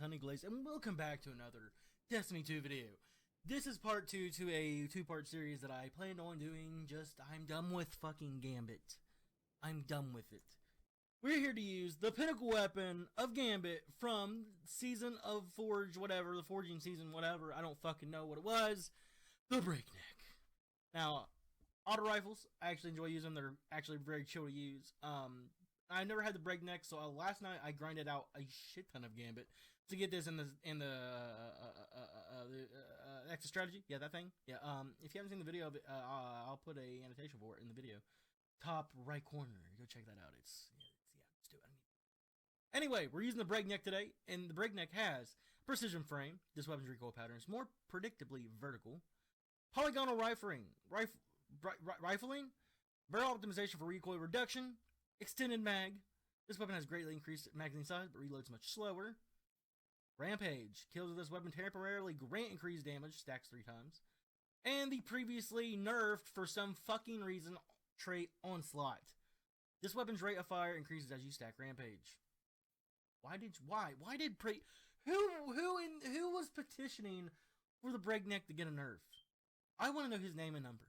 Honey Glaze, and welcome back to another Destiny 2 video. This is part 2 to a two-part series that I planned on doing. I'm done with fucking Gambit. I'm done with it. We're here to use the pinnacle weapon of Gambit from season of Forge, whatever, the forging season, whatever. I don't fucking know what it was. The Breakneck. Now, auto rifles, I actually enjoy using them. They're actually very chill to use. I never had the Breakneck, so last night I grinded out a shit ton of Gambit to get this in the extra strategy. Yeah, that thing. Yeah. If you haven't seen the video of it, I'll put a annotation for it in the video. Top right corner. Go check that out. Let's do it. Anyway, we're using the Breakneck today, and the Breakneck has precision frame. This weapon's recoil pattern is more predictably vertical. Polygonal rifling, barrel optimization for recoil reduction. Extended mag. This weapon has greatly increased magazine size, but reloads much slower. Rampage. Kills with this weapon temporarily grant increased damage, stacks 3 times. And the previously nerfed, for some fucking reason, trait Onslaught. This weapon's rate of fire increases as you stack Rampage. Who was petitioning for the Breakneck to get a nerf? I want to know his name and number.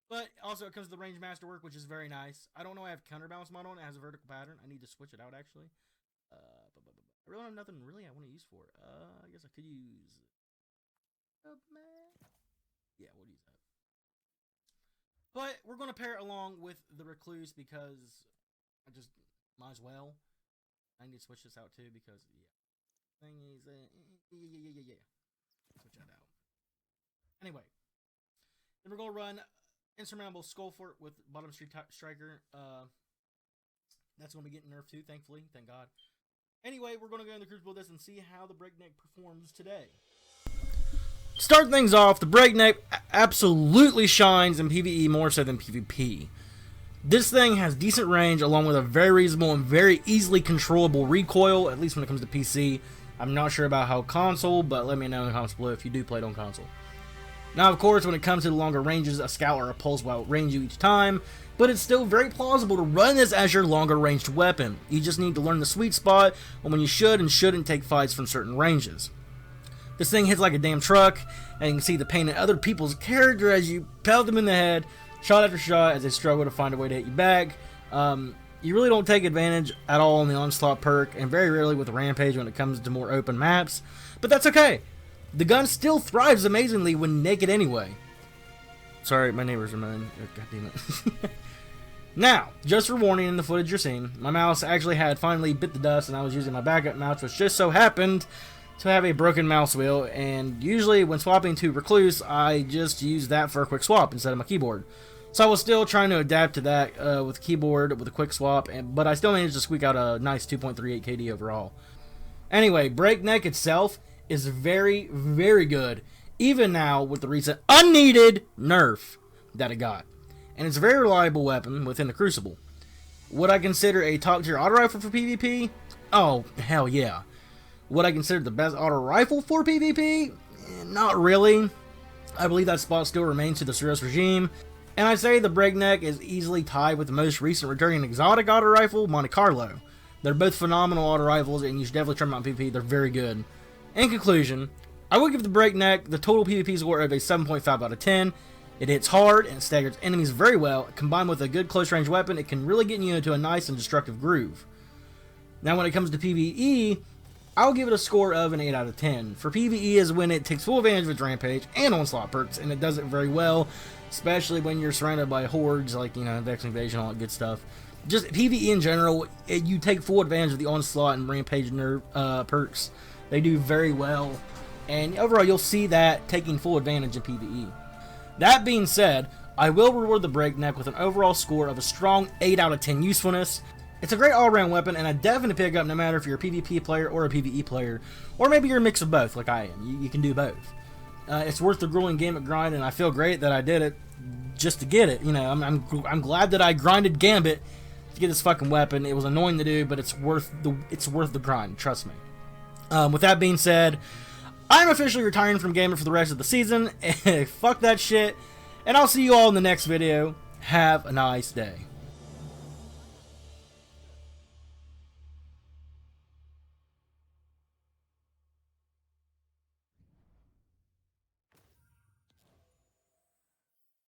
But also it comes with the range masterwork, which is very nice. I don't know, I have counterbalance mod on. It has a vertical pattern. I need to switch it out, actually. I really have nothing really I want to use for it. I guess I could use... yeah, we'll use that. But we're going to pair it along with the Recluse because I just might as well. I need to switch this out too because, yeah. Thing is, yeah. Switch that out. Anyway. Then we're going to run... Insurmountable Skullfort with bottom street striker. That's going to be getting nerfed too, thankfully. Thank God. Anyway, we're going to go in the Crucible with this and see how the Breakneck performs today. Start things off, the Breakneck absolutely shines in PvE more so than PvP. This thing has decent range along with a very reasonable and very easily controllable recoil, at least when it comes to PC. I'm not sure about how console, but let me know in the comments below if you do play it on console. Now, of course, when it comes to the longer ranges, a scout or a pulse will outrange you each time, but it's still very plausible to run this as your longer ranged weapon. You just need to learn the sweet spot on when you should and shouldn't take fights from certain ranges. This thing hits like a damn truck, and you can see the pain in other people's character as you pelt them in the head, shot after shot, as they struggle to find a way to hit you back. You really don't take advantage at all in the Onslaught perk, and very rarely with the Rampage when it comes to more open maps, but that's okay. The gun still thrives amazingly when naked anyway. Sorry, my neighbors are moaning. Oh, God damn it. Now, just for warning in the footage you're seeing, my mouse actually had finally bit the dust and I was using my backup mouse, which just so happened to have a broken mouse wheel, and usually when swapping to Recluse, I just use that for a quick swap instead of my keyboard. So I was still trying to adapt to that with keyboard with a quick swap, but I still managed to squeak out a nice 2.38 KD overall. Anyway, Breakneck itself is very, very good, even now with the recent unneeded nerf that it got. And it's a very reliable weapon within the Crucible. Would I consider a top tier auto rifle for PvP? Oh, hell yeah. Would I consider the best auto rifle for PvP? Not really. I believe that spot still remains to the Suros regime. And I say the Breakneck is easily tied with the most recent returning exotic auto rifle, Monte Carlo. They're both phenomenal auto rifles, and you should definitely try them out in PvP. They're very good. In conclusion, I would give the Breakneck the total PvP score of a 7.5 out of 10. It hits hard and staggers enemies very well. Combined with a good close range weapon, it can really get you into a nice and destructive groove. Now when it comes to PvE, I'll give it a score of an 8 out of 10. For PvE is when it takes full advantage of its Rampage and Onslaught perks, and it does it very well, especially when you're surrounded by hordes like, Vex Invasion, all that good stuff. Just PvE in general, you take full advantage of the Onslaught and Rampage perks. They do very well, and overall you'll see that taking full advantage of PvE. That being said, I will reward the Breakneck with an overall score of a strong 8 out of 10 usefulness. It's a great all-around weapon, and I definitely pick up no matter if you're a PvP player or a PvE player, or maybe you're a mix of both like I am. You can do both. It's worth the grueling Gambit grind, and I feel great that I did it just to get it. I'm glad that I grinded Gambit to get this fucking weapon. It was annoying to do, but it's worth the grind. Trust me. With that being said, I'm officially retiring from Gambit for the rest of the season. Fuck that shit. And I'll see you all in the next video. Have a nice day.